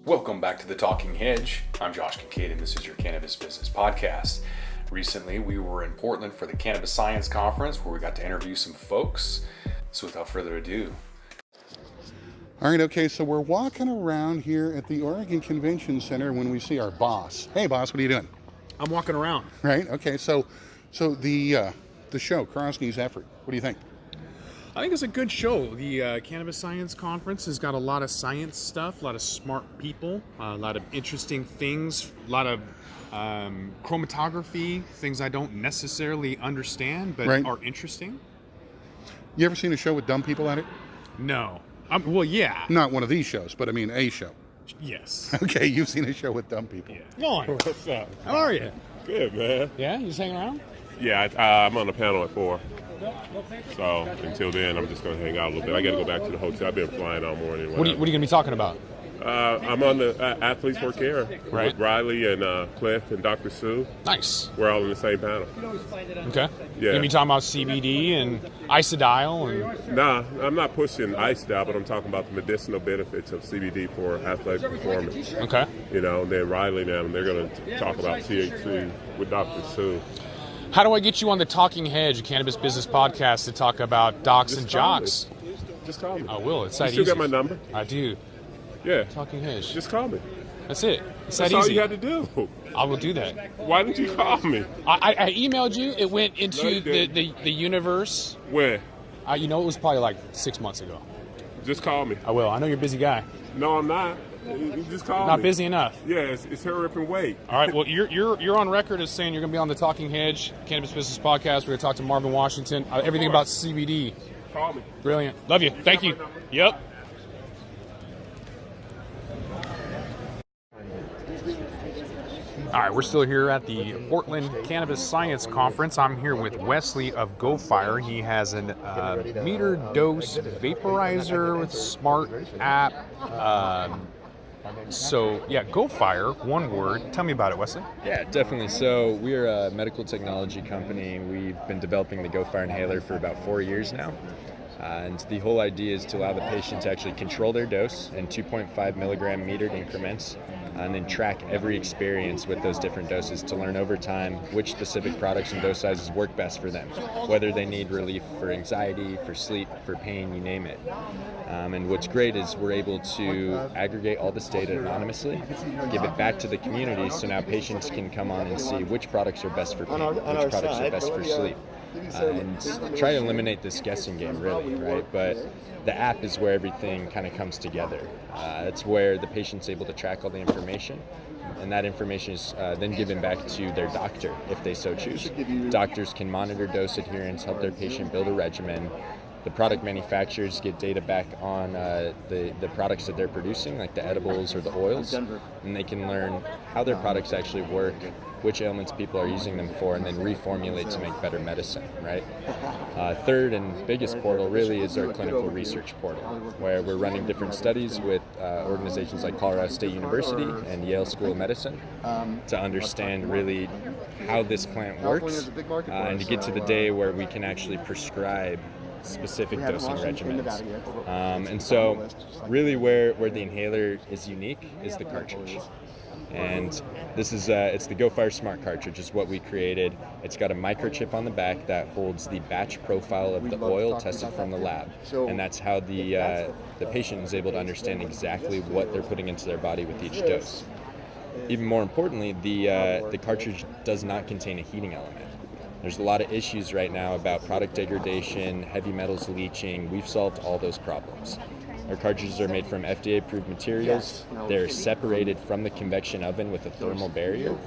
Welcome back to the Talking Hedge. I'm Josh Kincaid, and this is your Cannabis Business Podcast. Recently, we were in Portland for the Cannabis Science Conference, where we got to interview some folks. So without further ado. All right, okay, so we're walking around here at the Oregon Convention Center when we see our boss. Hey, boss, what are you doing? I'm walking around. Right, okay, so the show, Krosny's effort, what do you think? I think it's a good show. The Cannabis Science Conference has got a lot of science stuff, a lot of smart people, a lot of interesting things, a lot of chromatography, things I don't necessarily understand but are interesting. You ever seen a show with dumb people at it? No. Well, yeah. Not one of these shows, but I mean a show. Yes. Okay, you've seen a show with dumb people. Yeah. Come on. What's up? How are you? Good, man. Yeah? You just hanging around? Yeah, I'm on the panel at 4. So until then, I'm just going to hang out a little bit. I got to go back to the hotel. I've been flying all morning. What are you going to be talking about? I'm on the Athletes for Care with Riley and Cliff and Dr. Sue. Nice. We're all in the same panel. Okay. Yeah. You're going to be talking about CBD and isodiol and... Nah, I'm not pushing isodiol, but I'm talking about the medicinal benefits of CBD for athletic performance. Okay. You know, and then Riley and them, they're going to talk about THC with Dr. Sue. How do I get you on the Talking Hedge, a Cannabis Business Podcast, to talk about docs and jocks? Just call me. I will. It's that You still easy. got my number? I do. Yeah. Talking Hedge. Just call me. That's it. It's That's that all easy. you had to do. I will do that. Why didn't you call me? I emailed you. It went No, into you didn't. the universe. When? It was probably like 6 months ago. Just call me. I will. I know you're a busy guy. No, I'm not. You just call me. Not busy enough. Yeah, it's hurry up and wait. All right. Well, you're on record as saying you're going to be on the Talking Hedge, Cannabis Business Podcast. We're going to talk to Marvin Washington. Everything about CBD. Call me. Brilliant. Love you. Thank you. Yep. All right, we're still here at the Portland Cannabis Science Conference. I'm here with Wesley of GoFire. He has an meter dose vaporizer with smart app. GoFire, one word. Tell me about it, Wesley. Yeah, definitely. So we're a medical technology company. We've been developing the GoFire inhaler for about 4 years now. And the whole idea is to allow the patient to actually control their dose in 2.5 milligram metered increments, and then track every experience with those different doses to learn over time which specific products and dose sizes work best for them, whether they need relief for anxiety, for sleep, for pain, you name it. And what's great is we're able to aggregate all this data anonymously, give it back to the community, so now patients can come on and see which products are best for pain, which products are best for sleep. And try to eliminate this guessing game, really, right? But the app is where everything kind of comes together. It's where the patient's able to track all the information, and that information is then given back to their doctor if they so choose. Doctors can monitor dose adherence, help their patient build a regimen. The product manufacturers get data back on the products that they're producing, like the edibles or the oils, and they can learn how their products actually work, which ailments people are using them for, and then reformulate to make better medicine, right? Third and biggest portal really is our clinical research portal, where we're running different studies with organizations like Colorado State University and Yale School of Medicine to understand really how this plant works, and to get to the day where we can actually prescribe specific dosing regimens. And so really where the inhaler is unique is the cartridge. And this is it's the GoFire Smart Cartridge is what we created. It's got a microchip on the back that holds the batch profile of the oil tested from the lab, and that's how the patient is able to understand exactly what they're putting into their body with each dose. Even more importantly, the cartridge does not contain a heating element. There's a lot of issues right now about product degradation, heavy metals leaching. We've solved all those problems. Our cartridges are made from FDA-approved materials. They're separated from the convection oven with a thermal barrier.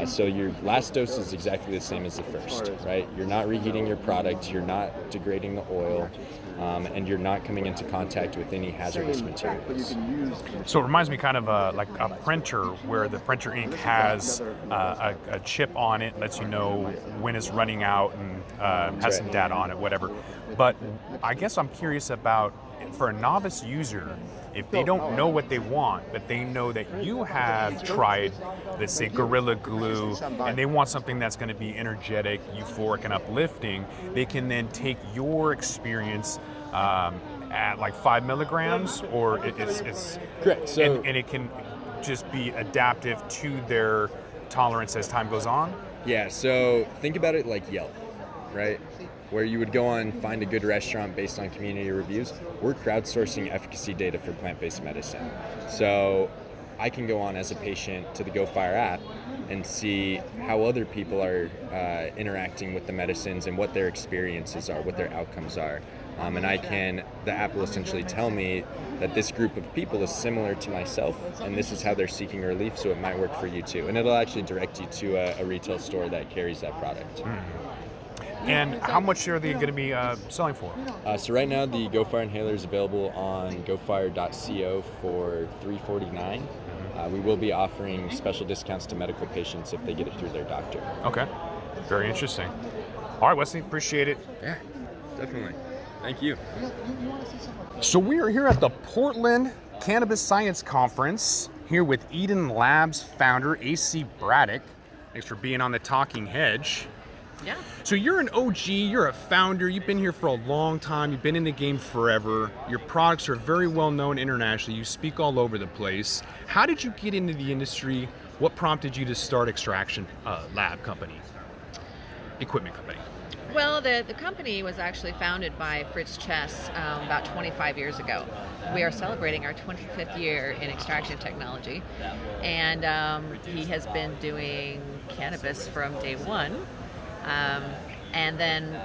So your last dose is exactly the same as the first, right? You're not reheating your product, you're not degrading the oil, and you're not coming into contact with any hazardous materials. So it reminds me kind of like a printer where the printer ink has a chip on it, lets you know when it's running out and has some data on it, whatever. But I guess I'm curious about, for a novice user, if they don't know what they want, but they know that you have tried, let's say, Gorilla Glue, and they want something that's going to be energetic, euphoric, and uplifting, they can then take your experience at like 5 milligrams, or it's correct. So and it can just be adaptive to their tolerance as time goes on? Yeah, so think about it like Yelp, right? Where you would go on, find a good restaurant based on community reviews. We're crowdsourcing efficacy data for plant-based medicine. So I can go on as a patient to the GoFire app and see how other people are interacting with the medicines and what their experiences are, what their outcomes are. And the app will essentially tell me that this group of people is similar to myself, and this is how they're seeking relief, so it might work for you too. And it'll actually direct you to a retail store that carries that product. And how much are they going to be selling for? So right now, the GoFire inhaler is available on gofire.co for $349. We will be offering special discounts to medical patients if they get it through their doctor. Okay, very interesting. All right, Wesley, appreciate it. Yeah, definitely. Thank you. So we are here at the Portland Cannabis Science Conference, here with Eden Labs founder, AC Braddock. Thanks for being on the Talking Hedge. Yeah. So you're an OG, you're a founder, you've been here for a long time, you've been in the game forever. Your products are very well known internationally, you speak all over the place. How did you get into the industry? What prompted you to start Extraction Lab company, equipment company? Well, the company was actually founded by Fritsch about 25 years ago. We are celebrating our 25th year in extraction technology, and he has been doing cannabis from day one. And then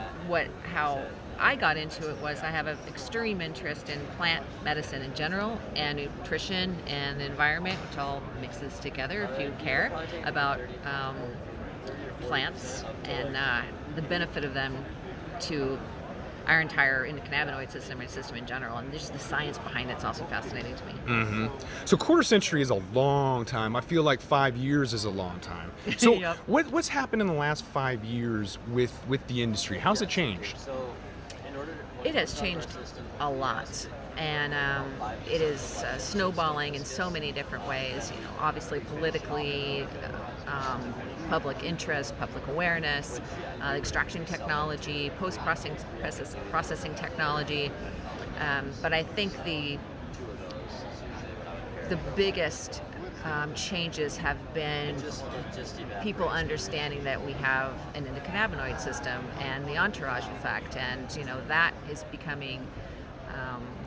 how I got into it was I have an extreme interest in plant medicine in general and nutrition and the environment, which all mixes together if you care about plants and the benefit of them to our entire endocannabinoid system and system in general, and just the science behind it's also fascinating to me. Mm-hmm. So quarter century is a long time. I feel like 5 years is a long time. So Yep. what's happened in the last 5 years with the industry? How's it changed? It has changed a lot, and it is snowballing in so many different ways. You know, obviously politically, public interest, public awareness, extraction technology, post-processing technology. But I think the biggest changes have been people understanding that we have an endocannabinoid system and the entourage effect, and that is becoming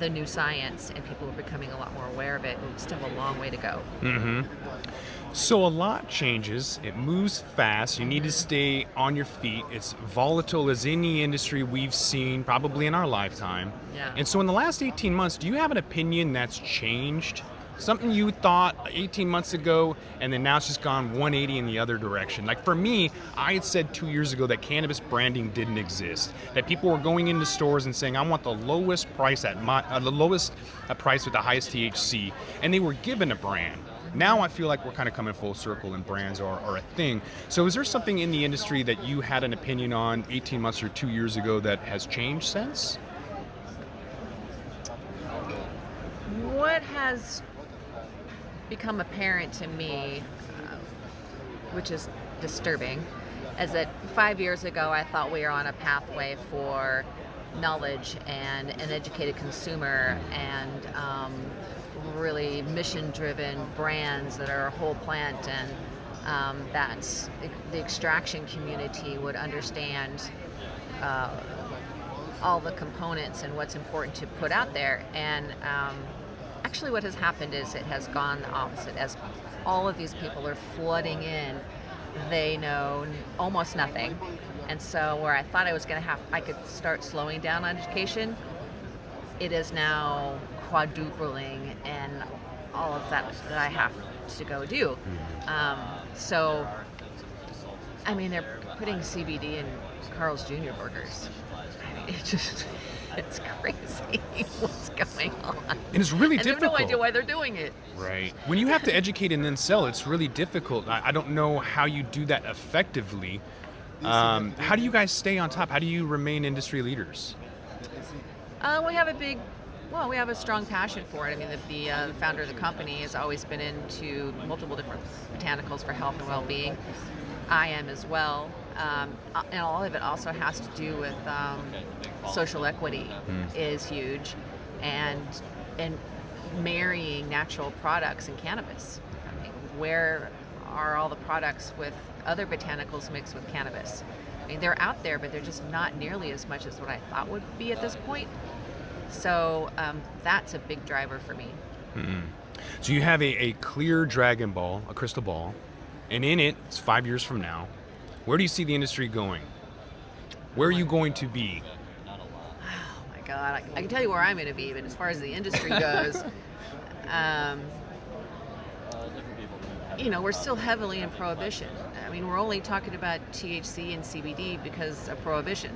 the new science, and people are becoming a lot more aware of it. We still have a long way to go. Mm-hmm. So a lot changes. It moves fast. You need to stay on your feet. It's volatile as any industry we've seen probably in our lifetime. Yeah. And so in the last 18 months, do you have an opinion that's changed? Something you thought 18 months ago, and then now it's just gone 180 in the other direction. Like for me, I had said 2 years ago that cannabis branding didn't exist. That people were going into stores and saying, "I want the lowest price the lowest price with the highest THC," and they were given a brand. Now I feel like we're kind of coming full circle, and brands are a thing. So is there something in the industry that you had an opinion on 18 months or 2 years ago that has changed since? What has become apparent to me, which is disturbing, is that 5 years ago I thought we were on a pathway for knowledge and an educated consumer and really mission-driven brands that are a whole plant, and that the extraction community would understand all the components and what's important to put out there. And actually what has happened is it has gone the opposite. As all of these people are flooding in, they know almost nothing. And so where I thought I could start slowing down on education, it is now quadrupling and all of that I have to go do. So, I mean, they're putting CBD in Carl's Jr. burgers. I mean, it's crazy what's going on. And it's really and difficult. They have no idea why they're doing it. Right. When you have to educate and then sell, it's really difficult. I don't know how you do that effectively. How do you guys stay on top? How do you remain industry leaders? We have a strong passion for it. I mean, the founder of the company has always been into multiple different botanicals for health and well-being. I am as well. And all of it also has to do with social equity is huge, and marrying natural products and cannabis. where are all the products with other botanicals mixed with cannabis? I mean, they're out there, but they're just not nearly as much as what I thought would be at this point. So that's a big driver for me. Mm-hmm. So you have a clear Dragon Ball, a crystal ball, and in it, it's 5 years from now. Where do you see the industry going? Where are you going to be? Oh my God, I can tell you where I'm going to be, but as far as the industry goes, we're still heavily in prohibition. I mean, we're only talking about THC and CBD because of prohibition.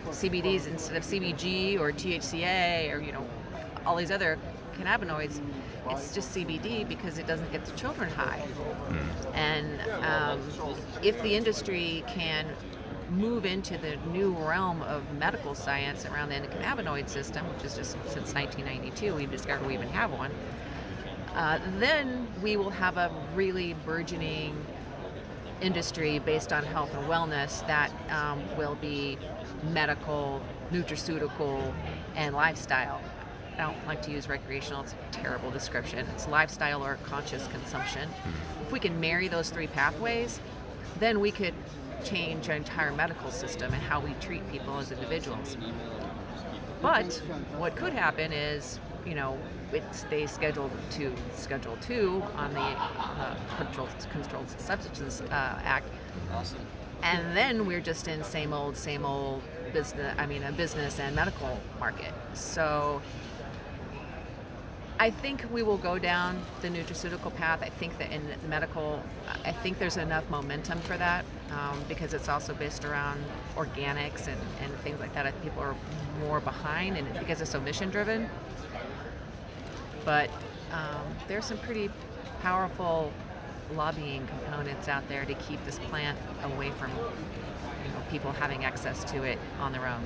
CBDs instead of CBG or THCA or, all these other cannabinoids, it's just CBD because it doesn't get the children high. And if the industry can move into the new realm of medical science around the endocannabinoid system, which is just since 1992, we've discovered we even have one, then we will have a really burgeoning industry based on health and wellness that will be medical, nutraceutical, and lifestyle. I don't like to use recreational, it's a terrible description. It's lifestyle or conscious consumption. If we can marry those three pathways, then we could change our entire medical system and how we treat people as individuals. But what could happen is, it stays Schedule 2 on the Controlled Substances Act. And then we're just in same old business, a business and medical market. So I think we will go down the nutraceutical path. I think that in medical, I think there's enough momentum for that because it's also based around organics and things like that. I think people are more behind and because it's so mission driven. But there's some pretty powerful lobbying components out there to keep this plant away from people having access to it on their own.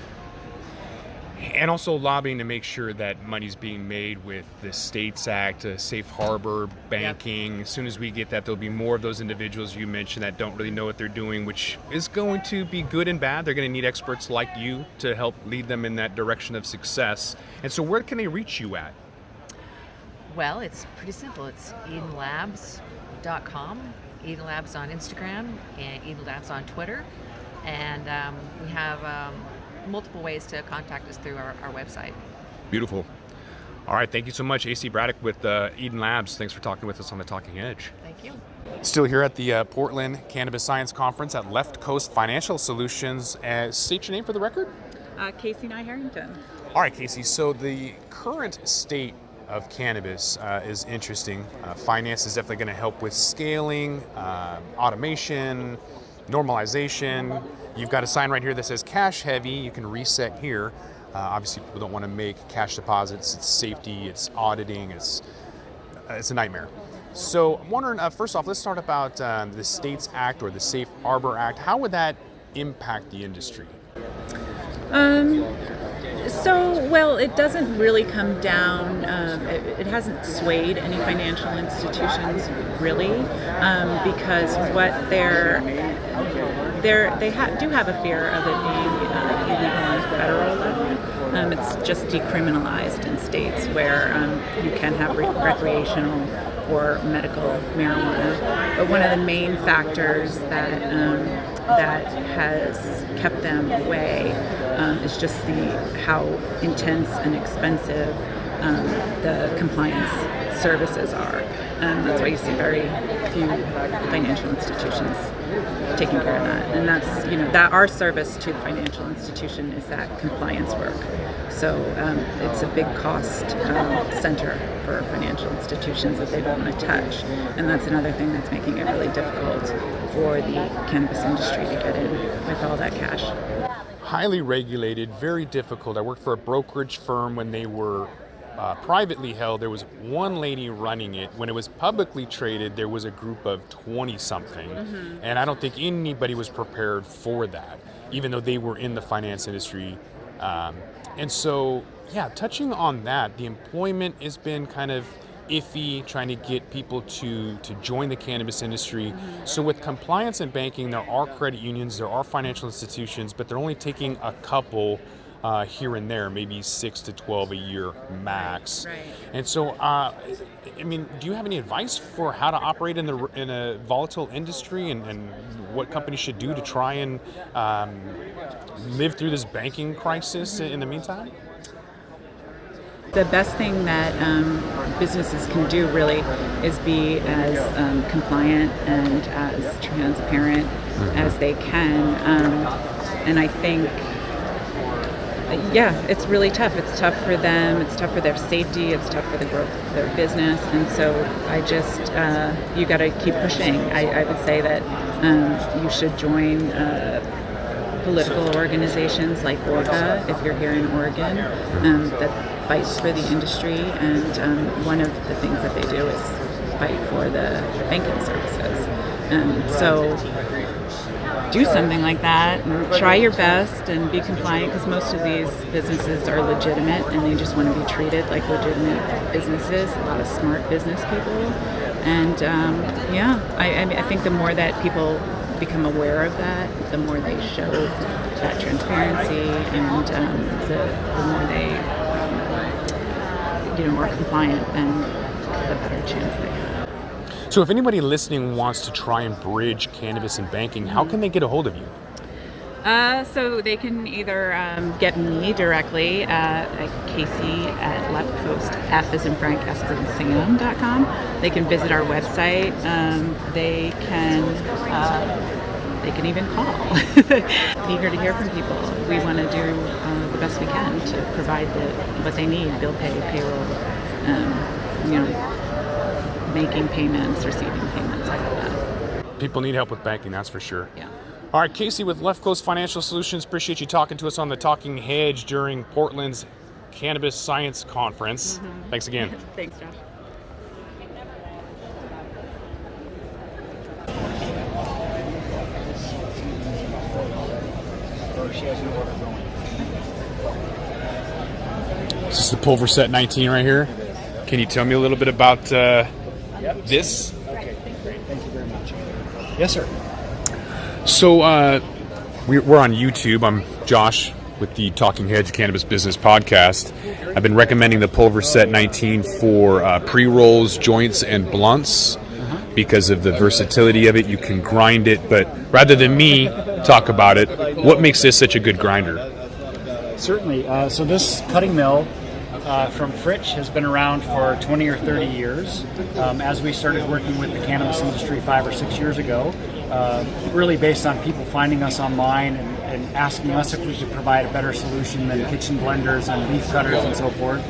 And also lobbying to make sure that money's being made with the States Act, safe harbor, banking. Yep. As soon as we get that, there'll be more of those individuals you mentioned that don't really know what they're doing, which is going to be good and bad. They're going to need experts like you to help lead them in that direction of success. And so where can they reach you at? Well, it's pretty simple. It's EdenLabs.com, Eden Labs on Instagram, and Eden Labs on Twitter. And we have multiple ways to contact us through our website. Beautiful. All right, thank you so much, AC Braddock with Eden Labs. Thanks for talking with us on the Talking Edge. Thank you. Still here at the Portland Cannabis Science Conference at Left Coast Financial Solutions. State your name for the record. Casey Nye-Herrington. All right, Casey. So the current state of cannabis is interesting. Finance is definitely going to help with scaling, automation, normalization. You've got a sign right here that says cash heavy. You can reset here. Obviously, people don't want to make cash deposits. It's safety, it's auditing, it's a nightmare. So I'm wondering, first off, let's start about the States Act or the Safe Harbor Act. How would that impact the industry? Well, it doesn't really come down, it hasn't swayed any financial institutions really, because what do have a fear of it being illegal on a federal level. It's just decriminalized in states where you can have recreational or medical marijuana. But one of the main factors that has kept them away is just how intense and expensive the compliance services are. That's why you see very few financial institutions taking care of that. And that's, that our service to the financial institution is that compliance work. So it's a big cost center for financial institutions that they don't want to touch. And that's another thing that's making it really difficult for the cannabis industry to get in with all that cash. Highly regulated, very difficult. I worked for a brokerage firm when they were privately held. There was one lady running it. When it was publicly traded, there was a group of 20-something. Mm-hmm. And I don't think anybody was prepared for that, even though they were in the finance industry. And so, touching on that, the employment has been kind of iffy, trying to get people to join the cannabis industry. Mm-hmm. So with compliance and banking, there are credit unions, there are financial institutions, but they're only taking a couple here and there, maybe 6 to 12 a year max. Right. And so, I mean, do you have any advice for how to operate in a volatile industry, and what companies should do to try and live through this banking crisis in the meantime? The best thing that businesses can do really is be as compliant and as transparent as they can. And I think, it's really tough. It's tough for them. It's tough for their safety. It's tough for the growth of their business. And so I just, you got to keep pushing. I would say that you should join political organizations like ORCA, if you're here in Oregon, that fights for the industry, and one of the things that they do is fight for the banking services. So do something like that, and try your best and be compliant, because most of these businesses are legitimate and they just want to be treated like legitimate businesses, a lot of smart business people. And I think the more that people become aware of that, the more they show that transparency, and the more they more compliant, then the better chance they have. So if anybody listening wants to try and bridge cannabis and banking, how can they get a hold of you? So they can either get me directly at Casey at Left Coast, F as in Frank, S as in Sam.com. They can visit our website. They can even call. Eager to hear from people. We want to do the best we can to provide what they need: bill pay, payroll, making payments, receiving payments, all of that. People need help with banking, that's for sure. Yeah. All right, Casey with Left Coast Financial Solutions. Appreciate you talking to us on the Talking Hedge during Portland's Cannabis Science Conference. Thanks again. Thanks, Josh. This is the Pulver Set 19 right here. Can you tell me a little bit about this? Okay, great. Thank you very much. Yes, sir. So we're on YouTube. I'm Josh with the Talking Hedge Cannabis Business Podcast. I've been recommending the Pulver Set 19 for pre-rolls, joints, and blunts because of the versatility of it. You can grind it, but rather than me talk about it, what makes this such a good grinder? Certainly. So this cutting mill from Fritsch has been around for 20 or 30 years. As we started working with the cannabis industry 5 or 6 years ago, really based on people finding us online and asking us if we could provide a better solution than kitchen blenders and leaf cutters and so forth.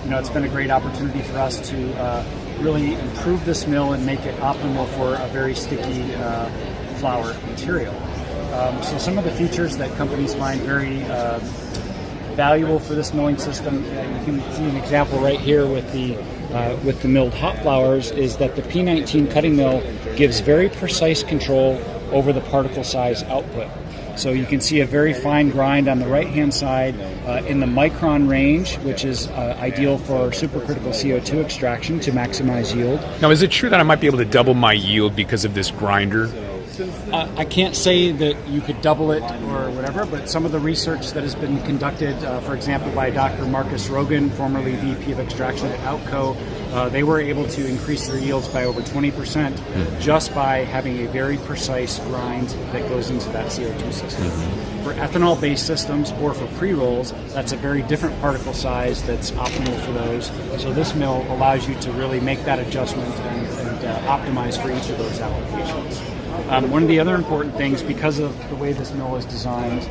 It's been a great opportunity for us to really improve this mill and make it optimal for a very sticky flower material. So some of the features that companies find very valuable for this milling system, you can see an example right here with the milled hop flowers, is that the P19 cutting mill gives very precise control over the particle size output. So you can see a very fine grind on the right-hand side in the micron range, which is ideal for supercritical CO2 extraction to maximize yield. Now, is it true that I might be able to double my yield because of this grinder? I can't say that you could double it or whatever, but some of the research that has been conducted, for example, by Dr. Marcus Rogan, formerly VP of Extraction at Outco, they were able to increase their yields by over 20% just by having a very precise grind that goes into that CO2 system. For ethanol-based systems or for pre-rolls, that's a very different particle size that's optimal for those. So this mill allows you to really make that adjustment and optimize for each of those applications. One of the other important things, because of the way this mill is designed,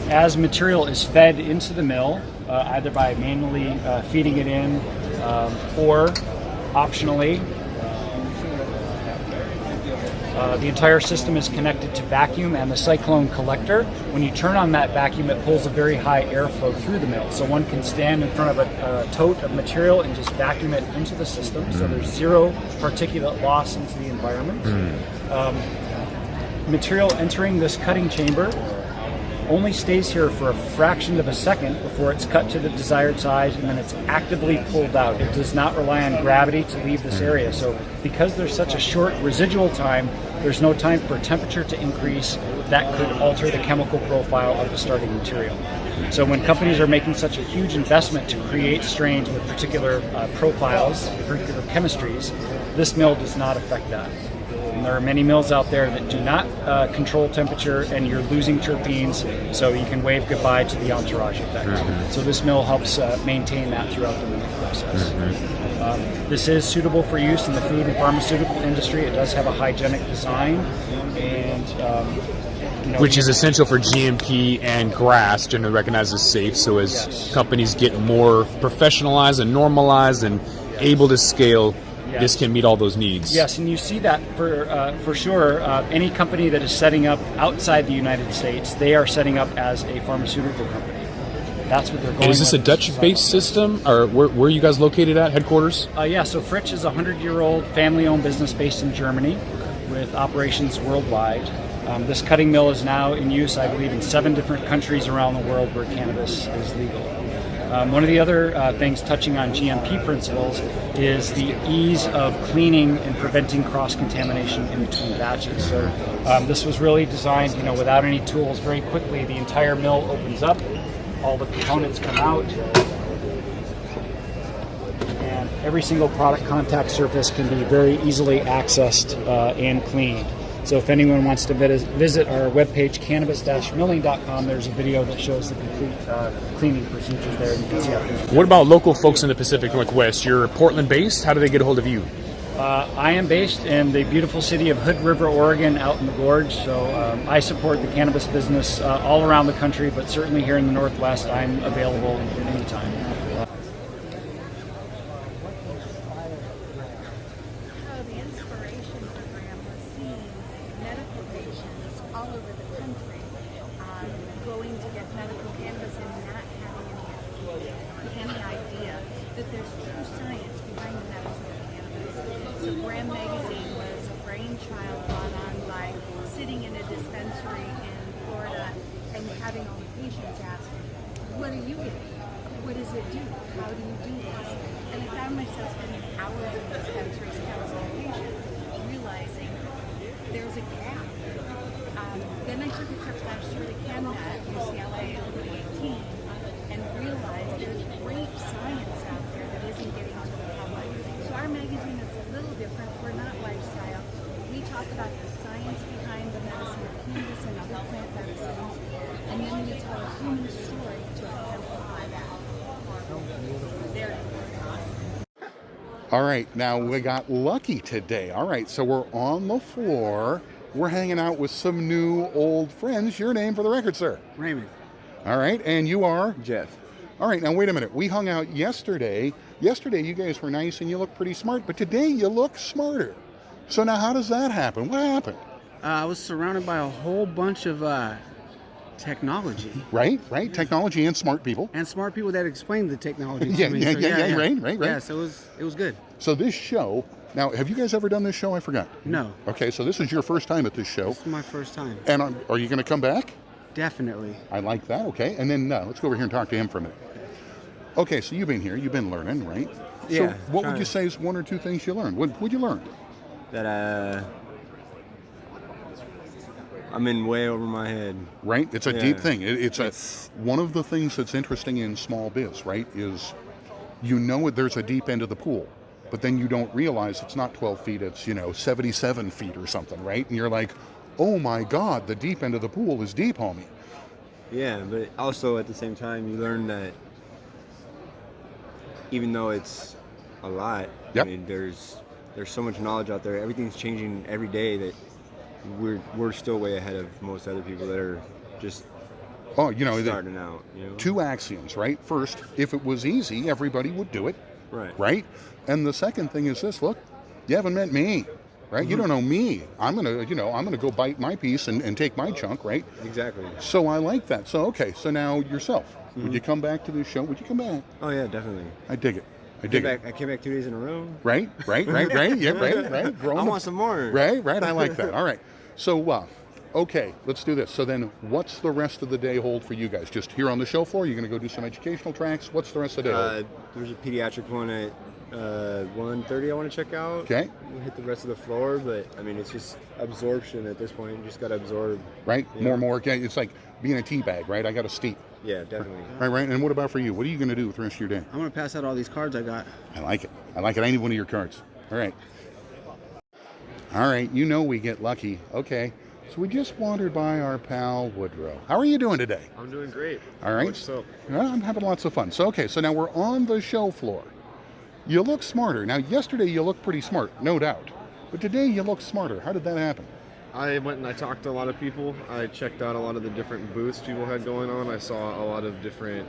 as material is fed into the mill, either by manually feeding it in or optionally, the entire system is connected to vacuum and the cyclone collector. When you turn on that vacuum, it pulls a very high airflow through the mill. So one can stand in front of a tote of material and just vacuum it into the system. So there's zero particulate loss into the environment. Material entering this cutting chamber only stays here for a fraction of a second before it's cut to the desired size, and then it's actively pulled out. It does not rely on gravity to leave this area. So because there's such a short residual time, there's no time for temperature to increase that could alter the chemical profile of the starting material. So when companies are making such a huge investment to create strains with particular profiles, particular chemistries, this mill does not affect that. And there are many mills out there that do not control temperature, and you're losing terpenes, so you can wave goodbye to the entourage effect. So this mill helps maintain that throughout the milling process. This is suitable for use in the food and pharmaceutical industry. It does have a hygienic design, and which is essential for GMP and GRAS, generally recognized as safe. So as companies get more professionalized and normalized and able to scale, this can meet all those needs. Yes, and you see that for sure. Any company that is setting up outside the United States, they are setting up as a pharmaceutical company. That's what they're going. And is this a Dutch-based system, or where are you guys located at, headquarters? So Fritsch is a 100-year-old family-owned business based in Germany with operations worldwide. This cutting mill is now in use, I believe, in 7 different countries around the world where cannabis is legal. One of the other things touching on GMP principles is the ease of cleaning and preventing cross-contamination in between batches. So this was really designed, without any tools. Very quickly, the entire mill opens up, all the components come out, and every single product contact surface can be very easily accessed and cleaned. So if anyone wants to visit our webpage, cannabis-milling.com, there's a video that shows the complete cleaning procedures there. You can see what about local folks in the Pacific Northwest? You're Portland-based. How do they get a hold of you? I am based in the beautiful city of Hood River, Oregon, out in the gorge. So I support the cannabis business all around the country, but certainly here in the Northwest, I'm available anytime. All right, now we got lucky today. All right, so we're on the floor. We're hanging out with some new old friends. Your name for the record, sir? Raymond. All right, and you are? Jeff. All right, now wait a minute. We hung out yesterday. Yesterday you guys were nice and you looked pretty smart, but today you look smarter. So now how does that happen? What happened? I was surrounded by a whole bunch of technology. Right. Technology and smart people. And smart people that explain the technology Yeah, to me. Right. Yeah, so it was good. So this show, now have you guys ever done this show? I forgot. No. Okay, so this is your first time at this show. This is my first time. And are you going to come back? Definitely. I like that, okay. And then let's go over here and talk to him for a minute. Okay, so you've been here, you've been learning, right? Yeah. So what would you say is 1 or 2 things you learned? What would you learn? That I'm in way over my head. Right? It's a deep thing. It's one of the things that's interesting in small biz, right, is there's a deep end of the pool, but then you don't realize it's not 12 feet, it's, 77 feet or something, right? And you're like, oh my God, the deep end of the pool is deep, homie. Yeah, but also at the same time, you learn that even though it's a lot, I mean, there's so much knowledge out there. Everything's changing every day that we're still way ahead of most other people that are just starting out. 2 axioms, right? First, if it was easy, everybody would do it. Right? And the second thing is this, look, you haven't met me. Right? Mm-hmm. You don't know me. I'm gonna go bite my piece and take my chunk, right? Exactly. So I like that. So okay, so now yourself. Mm-hmm. Would you come back to this show? Would you come back? Oh yeah, definitely. I dig it. I came back 2 days in a row. Right. Yeah, right. I want some more. Right. I like that. All right. So okay, let's do this. So then what's the rest of the day hold for you guys? Just here on the show floor? You're going to go do some educational tracks? What's the rest of the day hold? There's a pediatric one at 1:30 I want to check out. Okay. We'll hit the rest of the floor, but I mean, it's just absorption at this point. You just got to absorb. Right? More. Okay. It's like being a tea bag, right? I got to steep. Yeah, definitely. Right. And what about for you? What are you going to do with the rest of your day? I'm going to pass out all these cards I got. I like it. I need one of your cards. All right. You know we get lucky. Okay. So we just wandered by our pal Woodrow. How are you doing today? I'm doing great. All right. So well, I'm having lots of fun. So now we're on the show floor. You look smarter. Now, yesterday you looked pretty smart, no doubt. But today you look smarter. How did that happen? I went and I talked to a lot of people. I checked out a lot of the different booths people had going on. I saw a lot of different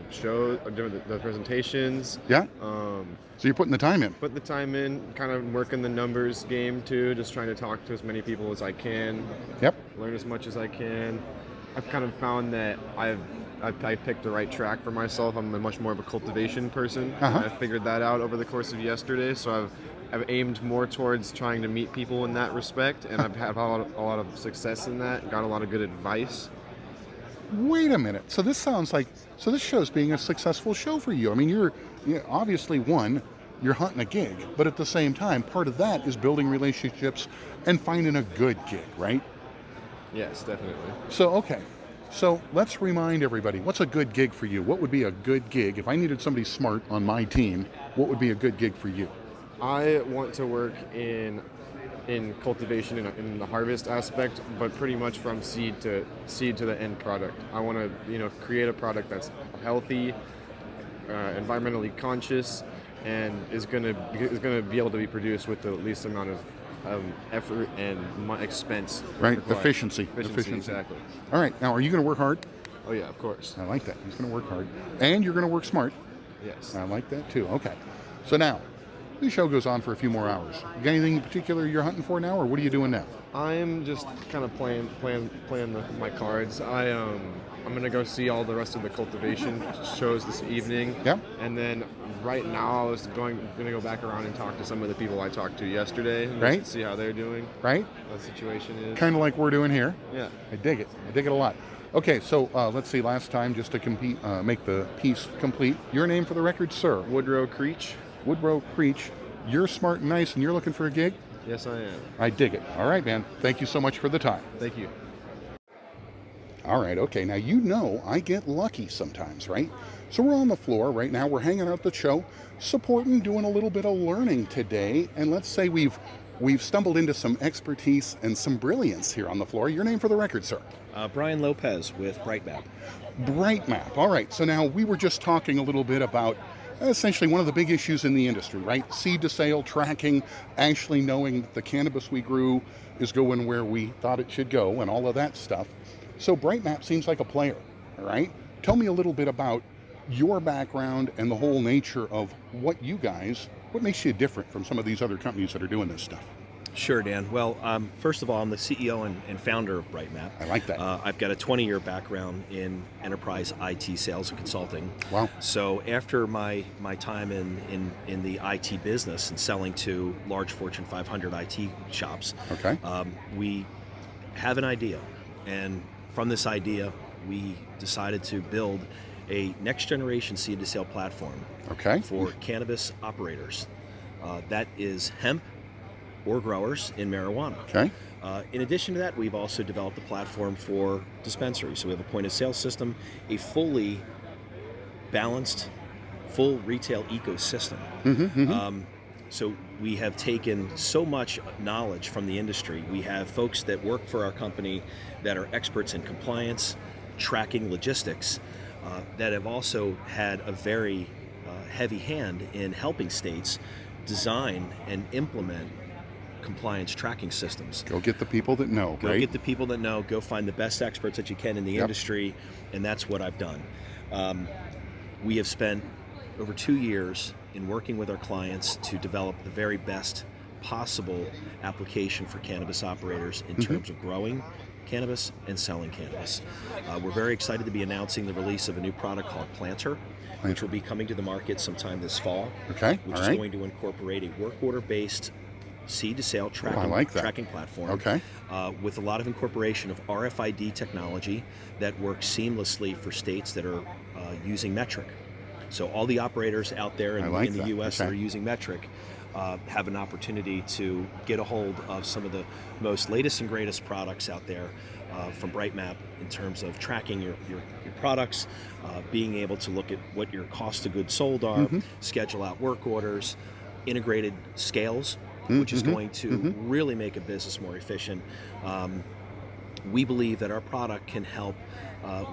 shows, the presentations. Yeah? So you're putting the time in? Put the time in, kind of working the numbers game too, just trying to talk to as many people as I can. Yep. Learn as much as I can. I've kind of found that I picked the right track for myself. I'm much more of a cultivation person. Uh-huh. I figured that out over the course of yesterday, so I've aimed more towards trying to meet people in that respect, and I've had a lot of success in that, got a lot of good advice. Wait a minute. So this sounds like, this show's being a successful show for you. I mean, you're obviously, you're hunting a gig, but at the same time, part of that is building relationships and finding a good gig, right? Yes, definitely. So let's remind everybody, what's a good gig for you? What would be a good gig? If I needed somebody smart on my team, what would be a good gig for you? I want to work in cultivation in the harvest aspect, but pretty much from seed to the end product. I want to create a product that's healthy, environmentally conscious, and is going to be able to be produced with the least amount of effort and expense. Right, required. Efficiency. Exactly. All right, now are you going to work hard? Oh yeah, of course. I like that. He's going to work hard. And you're going to work smart. Yes. I like that too. Okay. So now, the show goes on for a few more hours. You got anything in particular you're hunting for now, or what are you doing now? I'm just kind of playing my cards. I'm gonna go see all the rest of the cultivation shows this evening. Yeah. And then right now I was gonna go back around and talk to some of the people I talked to yesterday. And Right. just see how they're doing. Right. What the situation is. Kind of like we're doing here. Yeah. I dig it. I dig it a lot. Okay, so let's see. Last time, just to make the piece complete. Your name for the record, sir? Woodrow Creech. Woodrow Creech. You're smart and nice, and you're looking for a gig? Yes, I am. I dig it. All right, man. Thank you so much for the time. Thank you. All right, okay. Now, I get lucky sometimes, right? So we're on the floor right now. We're hanging out at the show, supporting, doing a little bit of learning today. And let's say we've stumbled into some expertise and some brilliance here on the floor. Your name for the record, sir? Brian Lopez with Brytemap. Brytemap. All right. So now we were just talking a little bit about essentially one of the big issues in the industry, right? Seed to sale, tracking, actually knowing that the cannabis we grew is going where we thought it should go and all of that stuff. So Brytemap seems like a player, all right? Tell me a little bit about your background and the whole nature of what makes you different from some of these other companies that are doing this stuff. Sure, Dan. Well, first of all, I'm the CEO and founder of Brytemap. I like that. I've got a 20-year background in enterprise IT sales and consulting. Wow. So after my time in the IT business and selling to large Fortune 500 IT shops, okay, we have an idea. And from this idea, we decided to build a next-generation seed-to-sale platform for cannabis operators. That is hemp or growers in marijuana. Okay. In addition to that, we've also developed a platform for dispensaries. So we have a point-of-sale system, a fully balanced, full retail ecosystem. So we have taken so much knowledge from the industry. We have folks that work for our company that are experts in compliance, tracking, logistics, that have also had a very heavy hand in helping states design and implement compliance tracking systems. Go get the people that know, Go get the people that know. Go find the best experts that you can in the industry, and that's what I've done. We have spent over 2 years in working with our clients to develop the very best possible application for cannabis operators in terms of growing cannabis and selling cannabis. We're very excited to be announcing the release of a new product called Planter, which will be coming to the market sometime this fall, which is going to incorporate a work order-based seed to sale tracking, I like that. tracking platform. Okay. With a lot of incorporation of RFID technology that works seamlessly for states that are using metric. So all the operators out there in the U.S. that are using metric have an opportunity to get a hold of some of the most latest and greatest products out there from Brytemap in terms of tracking your products, being able to look at what your cost of goods sold are, schedule out work orders, integrated scales, which is going to really make a business more efficient. We believe that our product can help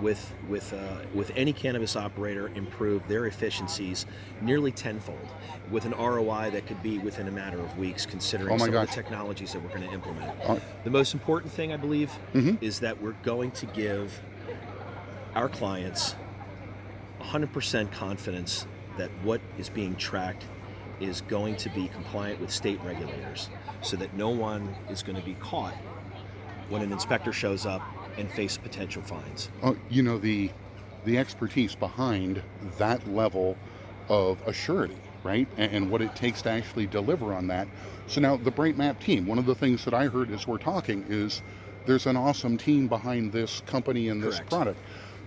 with any cannabis operator improve their efficiencies nearly tenfold, with an ROI that could be within a matter of weeks, considering some of the technologies that we're going to implement. The most important thing, I believe, is that we're going to give our clients 100% confidence that what is being tracked is going to be compliant with state regulators, so that no one is going to be caught when an inspector shows up and face potential fines. You know, the expertise behind that level of assurity, right? And what it takes to actually deliver on that. So now the Brytemap team, one of the things that I heard as we're talking is there's an awesome team behind this company and this product.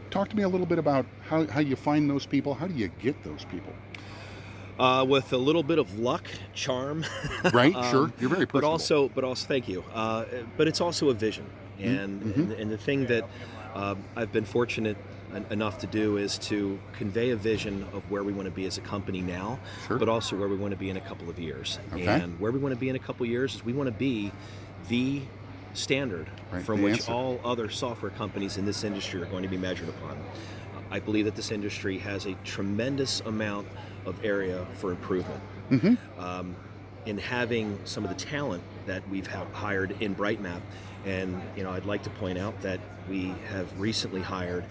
Talk to me a little bit about how you find those people. How do you get those people? With a little bit of luck, charm, right? Sure, you're very personable. But also, thank you. But it's also a vision, and the thing that I've been fortunate enough to do is to convey a vision of where we want to be as a company now, but also where we want to be in a couple of years. And where we want to be in a couple of years is we want to be the standard from which all other software companies in this industry are going to be measured upon. I believe that this industry has a tremendous amount of area for improvement. In having some of the talent that we've hired in Brytemap, and I'd like to point out that we have recently hired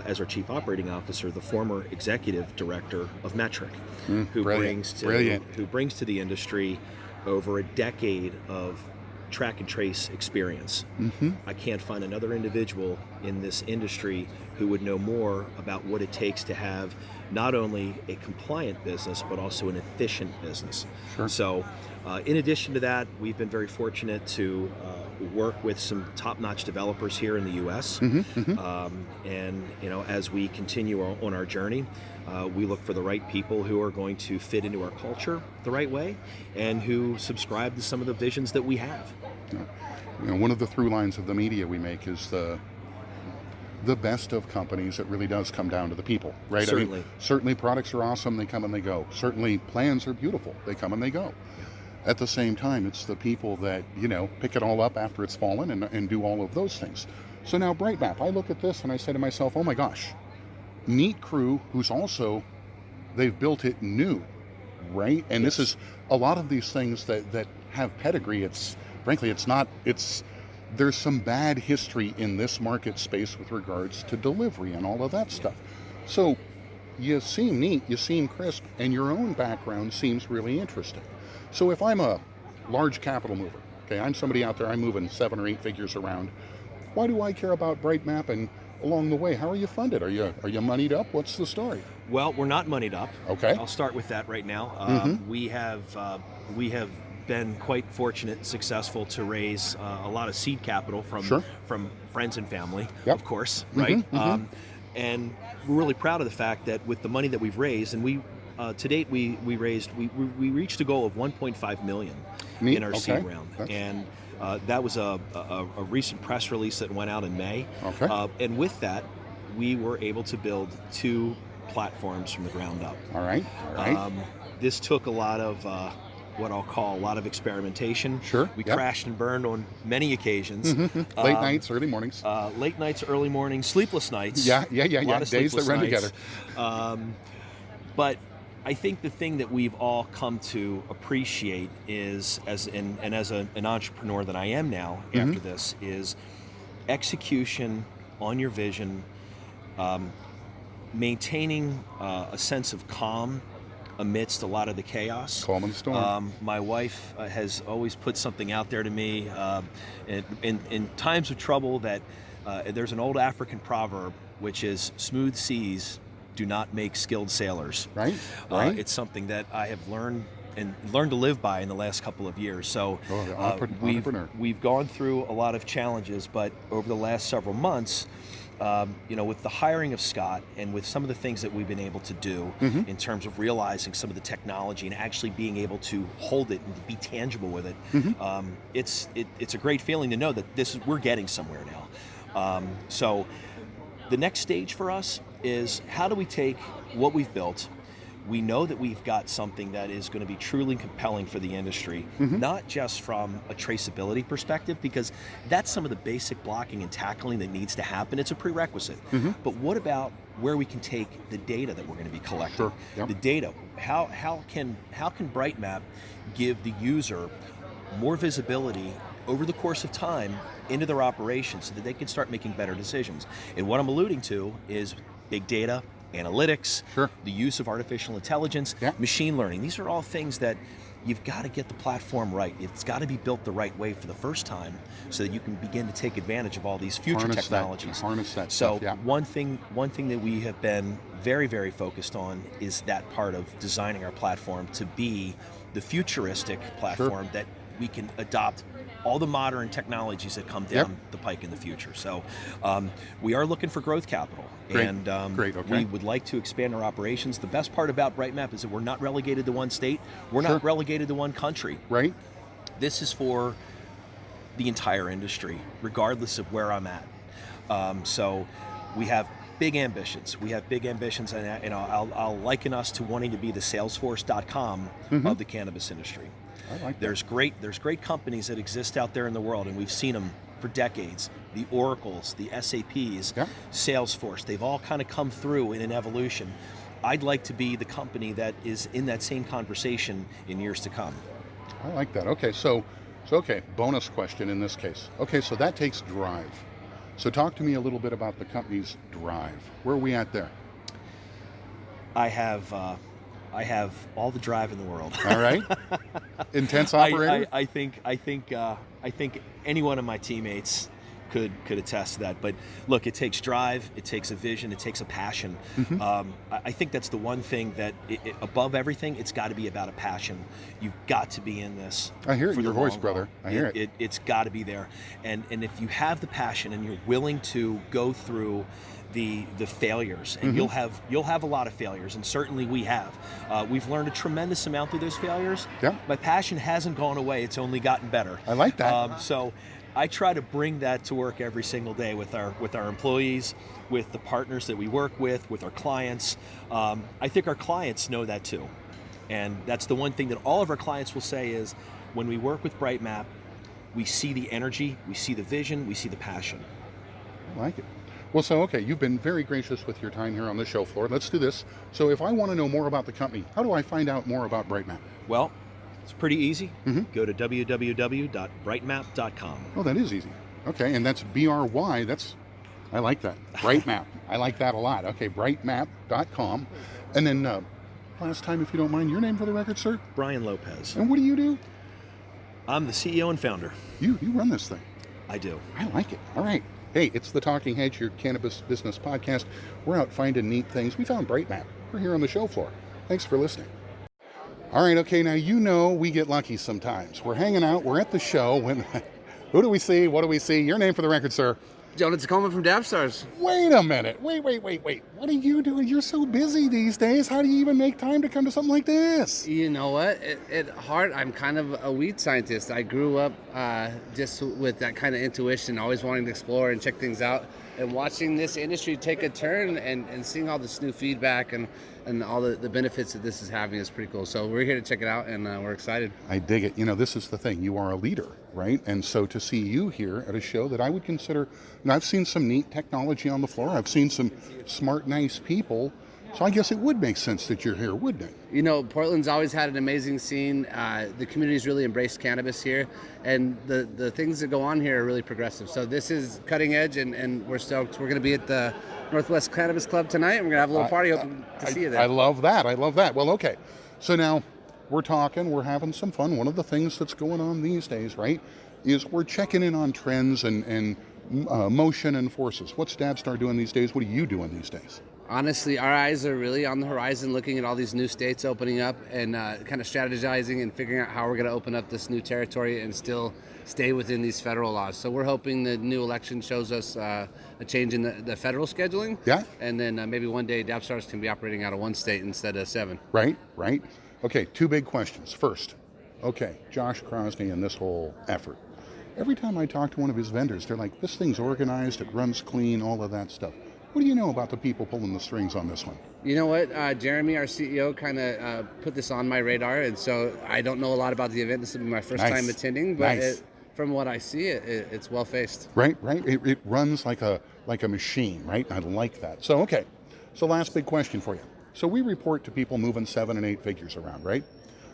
as our Chief Operating Officer the former Executive Director of Metric, who brings to the industry over a decade of track and trace experience. I can't find another individual in this industry who would know more about what it takes to have not only a compliant business but also an efficient business. So in addition to that, we've been very fortunate to work with some top-notch developers here in the U.S. And as we continue on our journey, we look for the right people who are going to fit into our culture the right way and who subscribe to some of the visions that we have. One of the through lines of the media we make is the best of companies. It really does come down to the people, right? Certainly. I mean, certainly products are awesome, they come and they go. Certainly plans are beautiful, they come and they go. At the same time, it's the people that, pick it all up after it's fallen and do all of those things. So now Brytemap, I look at this and I say to myself, oh my gosh, neat crew who's also, they've built it new, right? And this is a lot of these things that have pedigree. There's some bad history in this market space with regards to delivery and all of that stuff. So you seem neat, you seem crisp, and your own background seems really interesting. So if I'm a large capital mover, okay, I'm somebody out there, I'm moving 7 or 8 figures around, why do I care about Brytemap? And along the way, how are you funded? Are you moneyed up? What's the story? Well, we're not moneyed up. Okay. I'll start with that right now. We have been quite fortunate and successful to raise a lot of seed capital from friends and family, of course, right? And we're really proud of the fact that with the money that we've raised, and we to date we reached a goal of 1.5 million in our seed round, and that was a recent press release that went out in May. And with that, we were able to build 2 platforms from the ground up. All right. This took a lot of what I'll call a lot of experimentation. We crashed and burned on many occasions. Late nights, early mornings. Late nights, early mornings, sleepless nights. Yeah. Days that run together. But I think the thing that we've all come to appreciate is, as an entrepreneur that I am now after this, is execution on your vision, maintaining a sense of calm amidst a lot of the chaos. Calm in the storm. My wife has always put something out there to me in times of trouble that there's an old African proverb which is smooth seas do not make skilled sailors. Right. It's something that I have learned learned to live by in the last couple of years. So we've gone through a lot of challenges, but over the last several months, with the hiring of Scott and with some of the things that we've been able to do in terms of realizing some of the technology and actually being able to hold it and be tangible with it, it's a great feeling to know that we're getting somewhere now. So the next stage for us is, how do we take what we've built? We know that we've got something that is going to be truly compelling for the industry, not just from a traceability perspective, because that's some of the basic blocking and tackling that needs to happen. It's a prerequisite. But what about where we can take the data that we're going to be collecting? The data. How can Brytemap give the user more visibility over the course of time into their operations so that they can start making better decisions? And what I'm alluding to is big data, analytics, the use of artificial intelligence, machine learning. These are all things that you've got to get the platform right. It's got to be built the right way for the first time so that you can begin to take advantage of all these future technologies. Harness that so stuff, one thing that we have been very, very focused on is that part of designing our platform to be the futuristic platform that we can adopt all the modern technologies that come down the pike in the future. So we are looking for growth capital. And we would like to expand our operations. The best part about Brytemap is that we're not relegated to one state. We're not relegated to one country. Right. This is for the entire industry, regardless of where I'm at. So we have big ambitions. And I'll liken us to wanting to be the Salesforce.com of the cannabis industry. I like There's great companies that exist out there in the world, and we've seen them for decades. The Oracles, the SAPs, Salesforce, they've all kind of come through in an evolution. I'd like to be the company that is in that same conversation in years to come. I like that. Okay, so bonus question in this case. Okay, so that takes drive. So talk to me a little bit about the company's drive. Where are we at there? I have all the drive in the world. All right. Intense operator. I think any one of my teammates could attest to that. But look, it takes drive, it takes a vision, it takes a passion. I think that's the one thing that above everything, it's got to be about a passion. You've got to be in this. I hear it in your voice, brother. I hear it. It's got to be there. And if you have the passion and you're willing to go through the failures, and you'll have a lot of failures, and certainly we have. We've learned a tremendous amount through those failures. My passion hasn't gone away; it's only gotten better. I like that. So I try to bring that to work every single day with our employees, with the partners that we work with our clients. I think our clients know that too, and that's the one thing that all of our clients will say is, when we work with Brytemap, we see the energy, we see the vision, we see the passion. I like it. Well, so, okay, you've been very gracious with your time here on the show floor. Let's do this. So if I want to know more about the company, how do I find out more about Brytemap? Well, it's pretty easy. Go to www.brytemap.com. Oh, that is easy. Okay, and that's BRY. I like that. Brytemap. I like that a lot. Okay, brytemap.com. And then last time, if you don't mind, your name for the record, sir? Brian Lopez. And what do you do? I'm the CEO and founder. You run this thing. I do. I like it. All right. Hey, it's the Talking Hedge, your cannabis business podcast. We're out finding neat things. We found Brytemap. We're here on the show floor. Thanks for listening. All right, okay, now you know we get lucky sometimes. We're hanging out, we're at the show, when who do we see? What do we see? Your name for the record, sir. Jonah Tacoma from Dabstars. Wait a minute. Wait. What are you doing? You're so busy these days. How do you even make time to come to something like this? You know what? At heart, I'm kind of a weed scientist. I grew up just with that kind of intuition, always wanting to explore and check things out. And watching this industry take a turn and seeing all this new feedback and all the benefits that this is having is pretty cool. So we're here to check it out, and we're excited. I dig it. You know, this is the thing. You are a leader, right? And so to see you here at a show that I would consider, and I've seen some neat technology on the floor. I've seen some smart, nice people. So I guess it would make sense that you're here, wouldn't it? You know, Portland's always had an amazing scene. The community's really embraced cannabis here, and the things that go on here are really progressive. So this is cutting edge, and we're stoked. We're going to be at the Northwest Cannabis Club tonight, and we're going to have a little party. Hoping to see you there. I love that. Well, okay. So now we're talking, we're having some fun. One of the things that's going on these days, right, is we're checking in on trends and motion and forces. What's Dabstar doing these days? What are you doing these days? Honestly, our eyes are really on the horizon, looking at all these new states opening up and kind of strategizing and figuring out how we're going to open up this new territory and still stay within these federal laws. So we're hoping the new election shows us a change in the federal scheduling. Yeah. And then maybe one day DAPstars can be operating out of one state instead of 7. Right. Okay, 2 big questions. First, okay, Josh Crosney and this whole effort. Every time I talk to one of his vendors, they're like, this thing's organized, it runs clean, all of that stuff. What do you know about the people pulling the strings on this one? You know what? Jeremy, our CEO, kind of put this on my radar, and so I don't know a lot about the event. This will be my first time attending, but from what I see, it's well-faced. Right. It runs like a machine, right? I like that. So, okay. So last big question for you. So we report to people moving 7 and 8 figures around, right?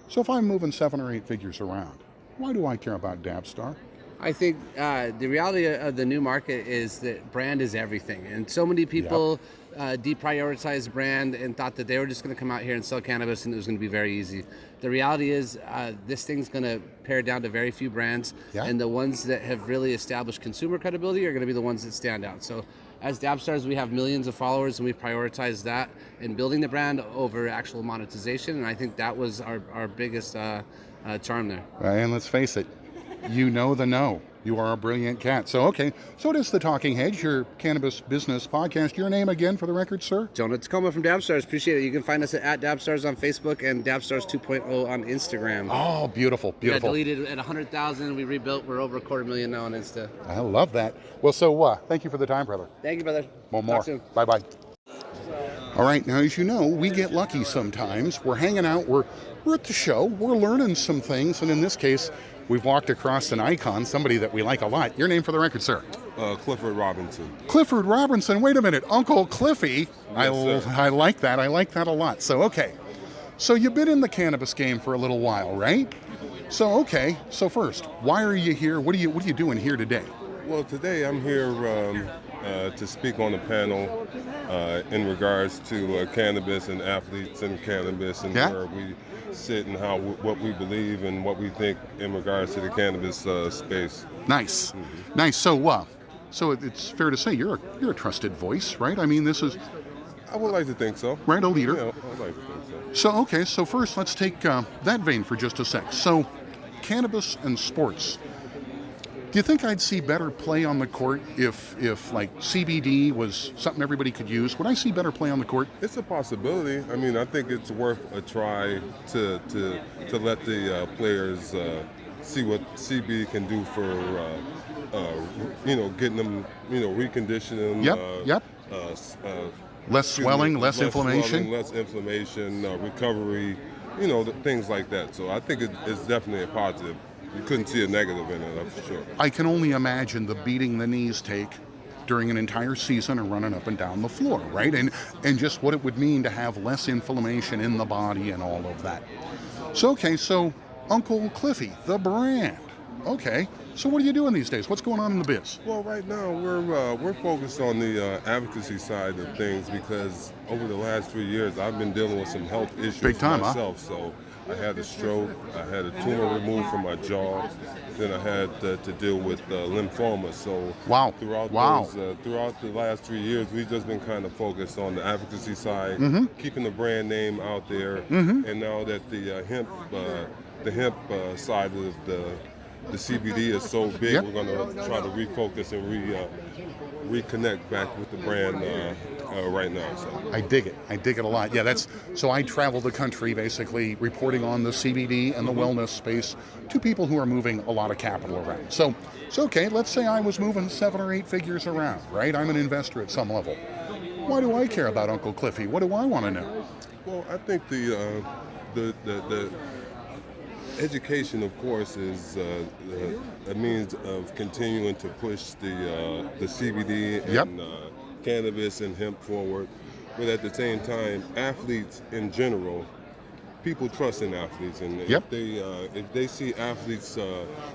So if I'm moving 7 or 8 figures around, why do I care about DAPstar? I think the reality of the new market is that brand is everything. And so many people deprioritized brand and thought that they were just going to come out here and sell cannabis and it was going to be very easy. The reality is this thing's going to pare down to very few brands. And the ones that have really established consumer credibility are going to be the ones that stand out. So as DAPstars, we have millions of followers and we prioritize that in building the brand over actual monetization. And I think that was our biggest charm there. And let's face it, you know the know. You are a brilliant cat. So, okay. So it is the Talking Hedge, your cannabis business podcast. Your name again for the record, sir? Jonah Tacoma from DAPstars. Appreciate it. You can find us at DAPstars on Facebook and DAPstars 2.0 on Instagram. Oh, beautiful. We got deleted at 100,000. We rebuilt. We're over 250,000 now on Insta. I love that. Well, so thank you for the time, brother. Thank you, brother. One more. Talk soon. Bye-bye. All right. Now, as you know, we get lucky sometimes. We're hanging out. We're at the show. We're learning some things. And in this case, we've walked across an icon, somebody that we like a lot. Your name for the record, sir? Clifford Robinson. Clifford Robinson. Wait a minute. Uncle Cliffy. Yes, I like that. I like that a lot. So, okay. So you've been in the cannabis game for a little while, right? So, okay. So first, why are you here? What are you doing here today? Well, today I'm here to speak on a panel in regards to cannabis and athletes in cannabis and where we sit and what we believe and what we think in regards to the cannabis space. Nice. Nice. So it's fair to say you're a trusted voice, right? I mean, this is... I would like to think so. Right, a leader. Yeah, I would like to think so. So, okay, so first let's take that vein for just a sec. So, cannabis and sports. Do you think I'd see better play on the court if like CBD was something everybody could use? Would I see better play on the court? It's a possibility. I mean, I think it's worth a try to let the players see what CBD can do for getting them reconditioning. Yep. Less swelling, less inflammation. Less inflammation, recovery, things like that. So I think it's definitely a positive. You couldn't see a negative in it, that's for sure. I can only imagine the beating the knees take during an entire season and running up and down the floor, right? And just what it would mean to have less inflammation in the body and all of that. So, okay, so Uncle Cliffy, the brand. Okay, so what are you doing these days? What's going on in the biz? Well, right now we're focused on the advocacy side of things because over the last 3 years I've been dealing with some health issues Big time, myself. So I had a stroke, I had a tumor removed from my jaw, then I had to deal with lymphoma. So throughout the last 3 years, we've just been kind of focused on the advocacy side, keeping the brand name out there, and now that the hemp side of the CBD is so big, we're going to try to refocus and reconnect back with the brand right now. So I dig it a lot. Yeah, so I travel the country basically reporting on the CBD and the wellness space to people who are moving a lot of capital around. So okay, let's say I was moving 7 or 8 figures around, right? I'm an investor at some level. Why do I care about Uncle Cliffy? What do I want to know? Well, I think the education, of course, is a means of continuing to push the CBD and cannabis and hemp forward. But at the same time, athletes in general, people trust in athletes, and if they see athletes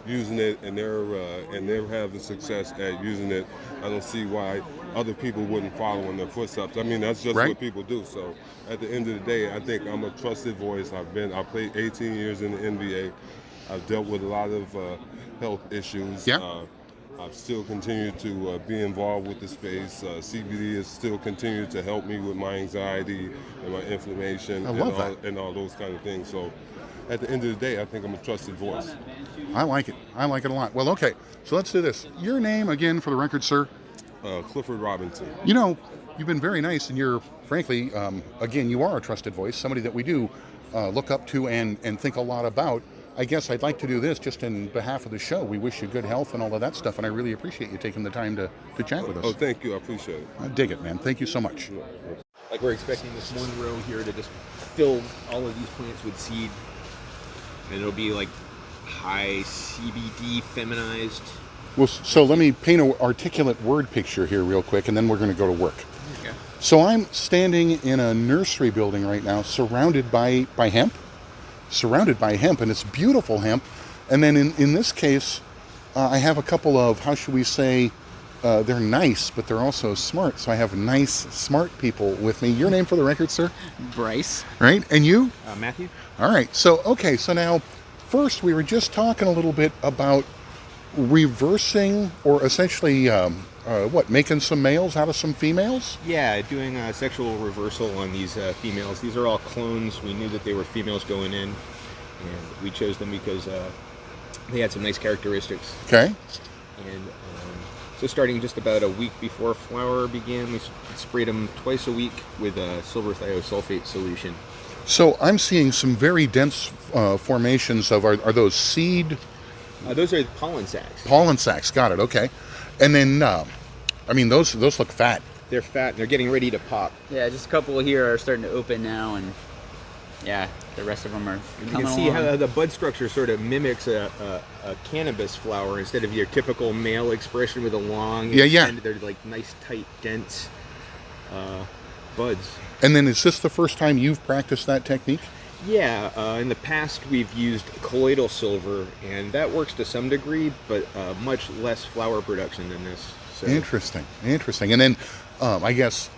using it and they're having success at using it, I don't see why other people wouldn't follow in their footsteps. I mean, that's just what people do. So at the end of the day, I think I'm a trusted voice. I played 18 years in the NBA. I've dealt with a lot of health issues. I've still continued to be involved with the space. CBD has still continued to help me with my anxiety and my inflammation and all those kind of things. So at the end of the day, I think I'm a trusted voice. I like it. I like it a lot. Well, okay, so let's do this. Your name again for the record, sir? Clifford Robinson. You know, you've been very nice, and you're, frankly, again, you are a trusted voice, somebody that we do look up to and think a lot about. I guess I'd like to do this just in behalf of the show. We wish you good health and all of that stuff, and I really appreciate you taking the time to chat with us. Oh, thank you. I appreciate it. I dig it, man. Thank you so much. Like, we're expecting this one row here to just fill all of these plants with seed, and it'll be like high CBD feminized. Well, so let me paint an articulate word picture here real quick, and then we're going to go to work. Okay. So I'm standing in a nursery building right now, surrounded by hemp. And it's beautiful hemp. And then in this case, I have a couple of, how should we say, they're nice, but they're also smart. So I have nice, smart people with me. Your name for the record, sir? Bryce. Right, and you? Matthew. All right, so now, first we were just talking a little bit about reversing, or essentially, making some males out of some females? Yeah, doing a sexual reversal on these females. These are all clones. We knew that they were females going in, and we chose them because they had some nice characteristics. Okay. And so starting just about a week before flower began, we sprayed them twice a week with a silver thiosulfate solution. So I'm seeing some very dense formations of, are those seed? Those are pollen sacs. Pollen sacs, got it, okay. And then, those look fat. They're fat, and they're getting ready to pop. Yeah, just a couple here are starting to open now, and yeah, the rest of them are coming along. You can see how the bud structure sort of mimics a cannabis flower instead of your typical male expression with a long, extended, they're like nice, tight, dense buds. And then is this the first time you've practiced that technique? Yeah, in the past we've used colloidal silver, and that works to some degree, but much less flower production than this. So. Interesting. And then, I guess,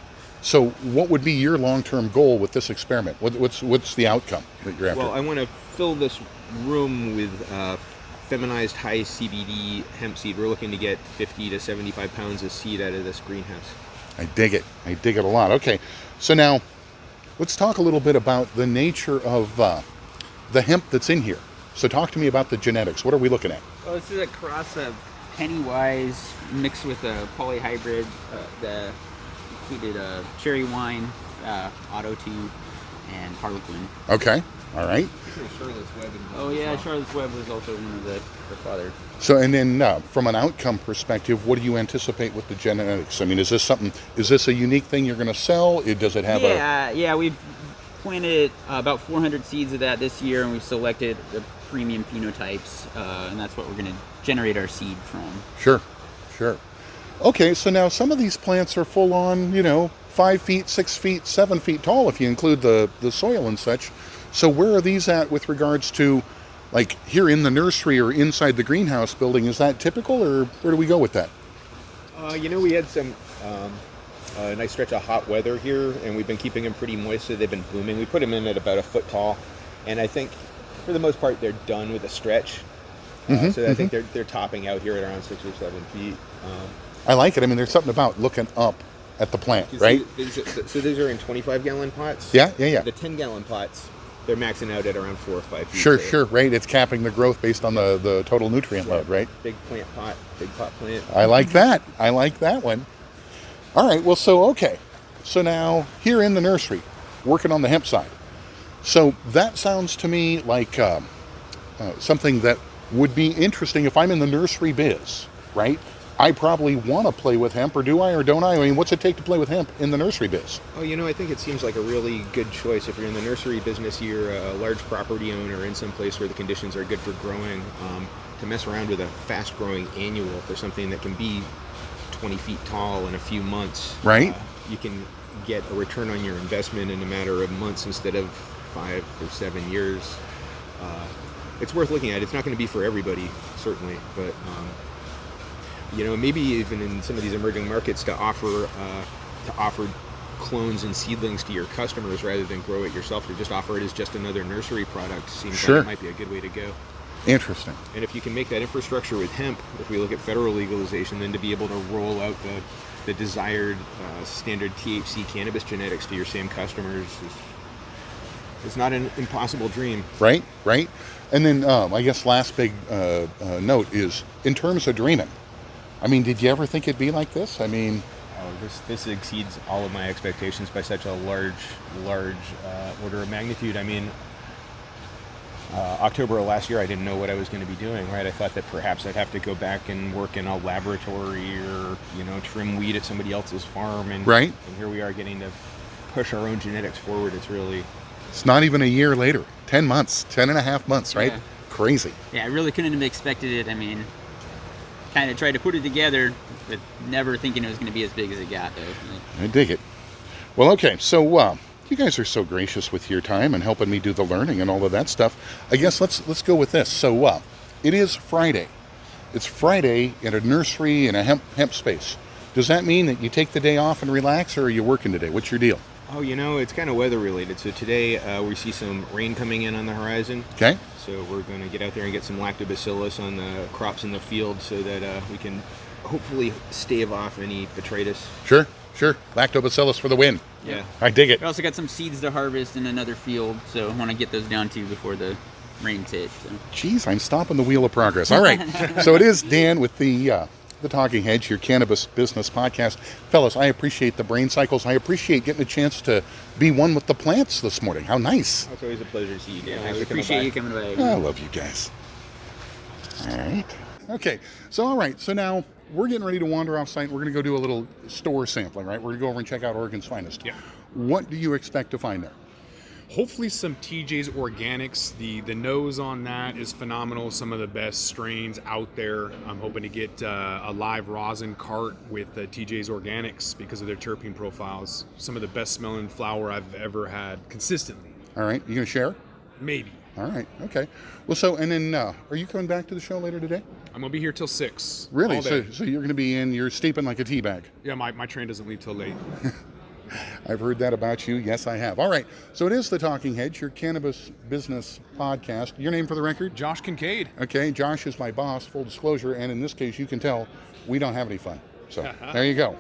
so what would be your long-term goal with this experiment? What's the outcome that you're after? Well, I want to fill this room with feminized high CBD hemp seed. We're looking to get 50 to 75 pounds of seed out of this greenhouse. I dig it a lot. Okay, so now let's talk a little bit about the nature of the hemp that's in here. So talk to me about the genetics. What are we looking at? Well, this is a cross of Pennywise mixed with a polyhybrid that included cherry wine, auto tube, and harlequin. Okay, all right. Charlotte's Web was also one of her father. So, and then from an outcome perspective, what do you anticipate with the genetics? I mean, is this a unique thing you're going to sell? Does it have Yeah, we've planted about 400 seeds of that this year, and we've selected the premium phenotypes, and that's what we're going to generate our seed from. Sure. Okay, so now some of these plants are full on, 5 feet, 6 feet, 7 feet tall if you include the soil and such. So where are these at with regards to, like, here in the nursery or inside the greenhouse building? Is that typical, or where do we go with that? We had some a nice stretch of hot weather here, and we've been keeping them pretty moist, so they've been blooming. We put them in at about a foot tall, and I think for the most part they're done with a stretch. So I think they're topping out here at around 6 or 7 feet. I like it. I mean, there's something about looking up at the plant, right? So these are in 25-gallon pots. Yeah. The 10-gallon pots, they're maxing out at around 4 or 5 feet. Sure, right. It's capping the growth based on the total nutrient load, right? Big pot plant. I like that. I like that one. All right, well, so now here in the nursery, working on the hemp side. So that sounds to me like something that would be interesting if I'm in the nursery biz, right? I probably want to play with hemp, or do I, or don't I? I mean, what's it take to play with hemp in the nursery biz? Oh, I think it seems like a really good choice. If you're in the nursery business, you're a large property owner in some place where the conditions are good for growing. To mess around with a fast-growing annual for something that can be 20 feet tall in a few months, right? You can get a return on your investment in a matter of months instead of 5 or 7 years. It's worth looking at. It's not going to be for everybody, certainly, but maybe even in some of these emerging markets to offer clones and seedlings to your customers rather than grow it yourself, to just offer it as just another nursery product seems like it might be a good way to go. Interesting. And if you can make that infrastructure with hemp, if we look at federal legalization, then to be able to roll out the desired standard THC cannabis genetics to your same customers is not an impossible dream. Right. And then I guess last big note is in terms of dreaming. I mean, did you ever think it'd be like this? I mean, this exceeds all of my expectations by such a large order of magnitude. I mean, October of last year, I didn't know what I was going to be doing, right? I thought that perhaps I'd have to go back and work in a laboratory or, trim weed at somebody else's farm. And, right. And here we are getting to push our own genetics forward. It's not even a year later. 10 months, 10 and a half months, right? Yeah. Crazy. Yeah, I really couldn't have expected it. I mean, kind of tried to put it together, but never thinking it was going to be as big as it got, though. I dig it. Well, okay, so you guys are so gracious with your time and helping me do the learning and all of that stuff. I guess let's go with this. So it is Friday. It's Friday at a nursery in a hemp space. Does that mean that you take the day off and relax, or are you working today? What's your deal? Oh, it's kind of weather related. So today we see some rain coming in on the horizon. Okay. So we're going to get out there and get some lactobacillus on the crops in the field so that we can hopefully stave off any botrytis. Sure. Lactobacillus for the win. Yeah. I dig it. We also got some seeds to harvest in another field, so I want to get those down too before the rains hit. So. Jeez, I'm stopping the wheel of progress. All right. So it is Dan with the Talking Hedge, your cannabis business podcast. Fellas, I appreciate the brain cycles. I appreciate getting a chance to be one with the plants this morning. How nice. It's always a pleasure to see you, Dan. Yeah, I appreciate you coming by. I love you guys. All right. Okay. So now we're getting ready to wander off site. We're going to go do a little store sampling, right? We're going to go over and check out Oregon's finest. Yeah. What do you expect to find there? Hopefully some TJ's Organics. The nose on that is phenomenal. Some of the best strains out there. I'm hoping to get a live rosin cart with TJ's Organics because of their terpene profiles. Some of the best smelling flower I've ever had consistently. All right. You going to share? Maybe. All right. Okay. Well, and then are you coming back to the show later today? I'm going to be here till 6. Really? So you're going to be you're steeping like a tea bag? Yeah, my train doesn't leave till late. I've heard that about you. Yes, I have. All right. So it is the Talking Hedge, your cannabis business podcast. Your name for the record? Josh Kincaid. Okay. Josh is my boss, full disclosure. And in this case, you can tell we don't have any fun. So there you go.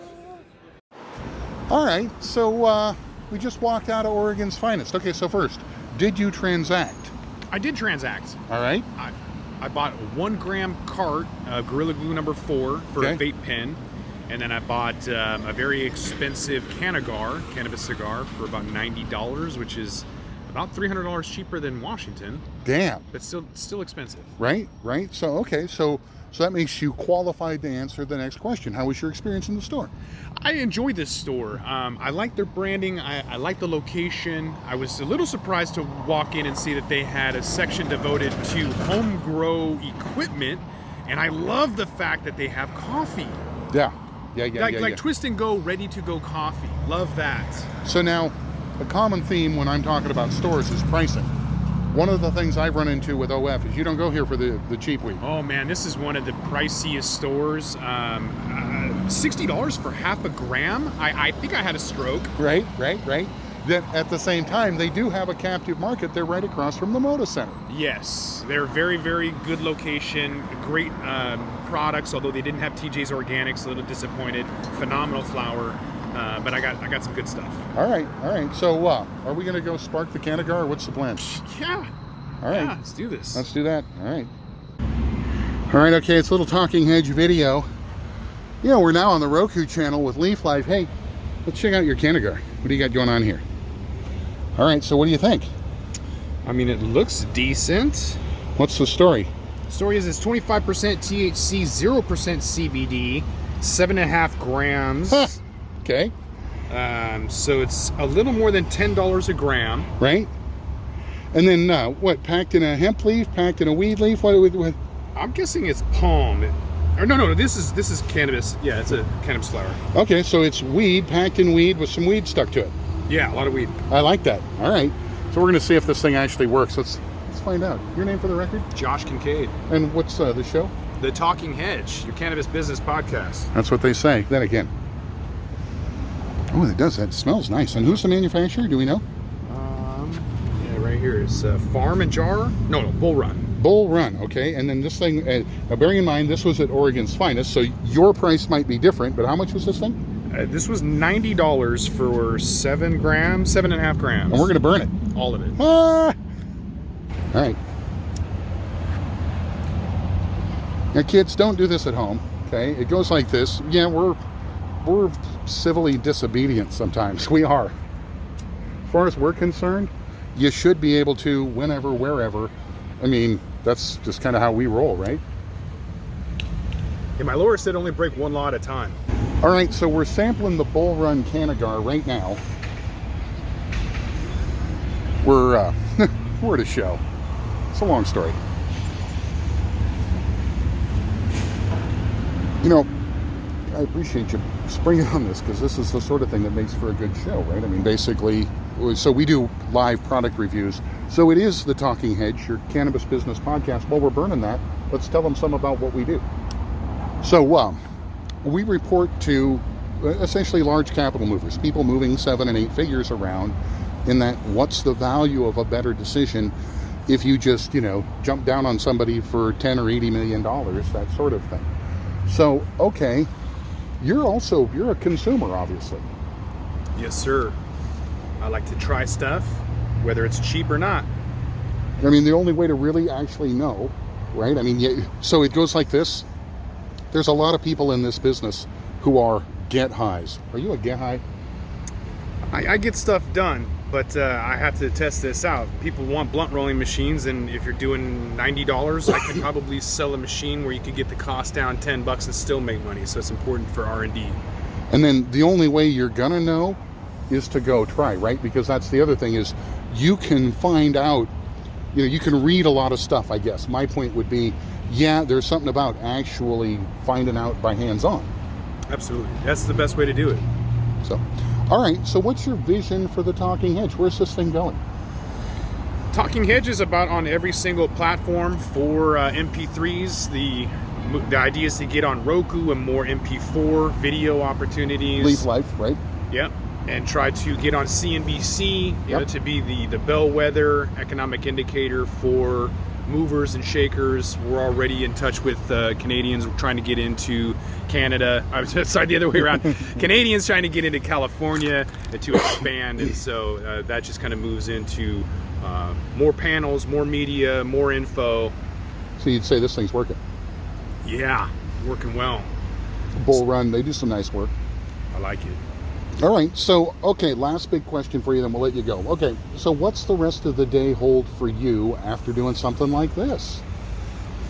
All right. So we just walked out of Oregon's finest. Okay. So first, did you transact? I did transact. All right. I bought a 1 gram cart, Gorilla Glue number 4 for a vape pen. And then I bought a very expensive cannabis cigar for about $90, which is about $300 cheaper than Washington. Damn. But still expensive. Right. So, okay. So that makes you qualified to answer the next question. How was your experience in the store? I enjoy this store. I like their branding. I like the location. I was a little surprised to walk in and see that they had a section devoted to home grow equipment. And I love the fact that they have coffee. Yeah. Like twist and go, ready to go coffee. Love that. So now, a common theme when I'm talking about stores is pricing. One of the things I've run into with OF is you don't go here for the cheap weed. Oh man, this is one of the priciest stores. $60 for half a gram. I think I had a stroke. Right. Then at the same time, they do have a captive market. They're right across from the Moda Center. Yes, they're very, very good location. Great products, although they didn't have TJ's Organics. A little disappointed. Phenomenal flower, but I got some good stuff. All right. So are we going to go spark the Cannagar, or what's the plan? Yeah. All right. Yeah, let's do this. Let's do that. All right. Okay, it's a little Talking Hedge video. We're now on the Roku channel with Leaf Life. Hey, let's check out your Cannagar. What do you got going on here? All right, so what do you think? I mean, it looks decent. What's the story? The story is it's 25% THC, 0% CBD, 7.5 grams. Huh. Okay. So it's a little more than $10 a gram. Right. And then what? Packed in a hemp leaf? Packed in a weed leaf? What? I'm guessing it's palm. Or no. This is cannabis. Yeah, it's a cannabis flower. Okay, so it's weed packed in weed with some weed stuck to it. Yeah, a lot of weed. I like that. All right. So we're going to see if this thing actually works. Let's find out. Your name for the record? Josh Kincaid. And what's the show? The Talking Hedge, your cannabis business podcast. That's what they say. Then again. Oh, it does. That smells nice. And who's the manufacturer? Do we know? Yeah, right here is Farm and Jar. No, Bull Run. Bull Run, okay, and then this thing, now bearing in mind this was at Oregon's Finest, so your price might be different, but how much was this thing? This was $90 for 7 grams, 7.5 grams. And we're going to burn it. All of it. All right. Now kids, don't do this at home, okay? It goes like this. Yeah, we're civilly disobedient sometimes. We are. As far as we're concerned, you should be able to, whenever, wherever. I mean, that's just kind of how we roll, right? Yeah, my lawyer said only break 1 law at a time. All right, so we're sampling the Bull Run Cannagar right now. We're at a show. It's a long story. You know, I appreciate you springing on this because this is the sort of thing that makes for a good show, right? I mean, basically, so we do live product reviews. So it is the Talking Hedge, your cannabis business podcast. While we're burning that, let's tell them some about what we do. So we report to essentially large capital movers, people moving 7 and 8 figures around, in that what's the value of a better decision if you just, jump down on somebody for $10 or $80 million, that sort of thing. So, okay, you're a consumer, obviously. Yes, sir. I like to try stuff, whether it's cheap or not. I mean, the only way to really actually know, right? I mean, so it goes like this. There's a lot of people in this business who are get highs. Are you a get high? I get stuff done, but I have to test this out. People want blunt rolling machines, and if you're doing $90, I could probably sell a machine where you could get the cost down $10 and still make money. So it's important for R&D. And then the only way you're gonna know is to go try, right? Because that's the other thing is you can find out, you can read a lot of stuff, I guess. My point would be, yeah, there's something about actually finding out by hands-on. Absolutely. That's the best way to do it. So, all right, so what's your vision for the Talking Hedge? Where's this thing going? Talking Hedge is about on every single platform for MP3s. The idea is to get on Roku and more MP4 video opportunities. Leaf Life, right? Yep. And try to get on CNBC, to be the bellwether economic indicator for movers and shakers. We're already in touch with Canadians trying to get into Canada. I'm sorry, the other way around. Canadians trying to get into California to expand, and so that just kind of moves into more panels, more media, more info. So you'd say this thing's working? Yeah, working well. Bull Run, they do some nice work. I like it. All right, so, okay, last big question for you, then we'll let you go. Okay, so what's the rest of the day hold for you after doing something like this?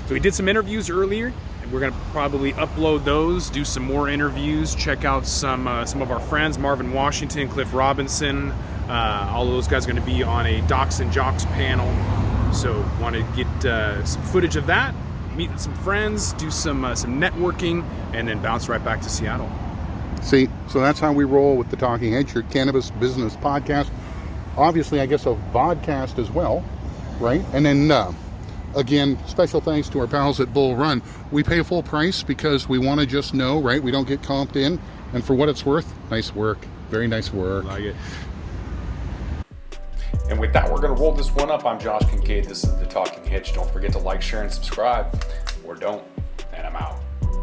So we did some interviews earlier, and we're going to probably upload those, do some more interviews, check out some of our friends, Marvin Washington, Clifford Robinson. All of those guys are going to be on a Docs and Jocks panel. So want to get some footage of that, meet some friends, do some networking, and then bounce right back to Seattle. See, so that's how we roll with the Talking Hedge, your cannabis business podcast. Obviously, I guess a vodcast as well, right? And then, again, special thanks to our pals at Bull Run. We pay full price because we want to just know, right? We don't get comped in. And for what it's worth, nice work. Very nice work. Like it. And with that, we're going to roll this one up. I'm Josh Kincaid. This is the Talking Hedge. Don't forget to like, share, and subscribe. Or don't. And I'm out.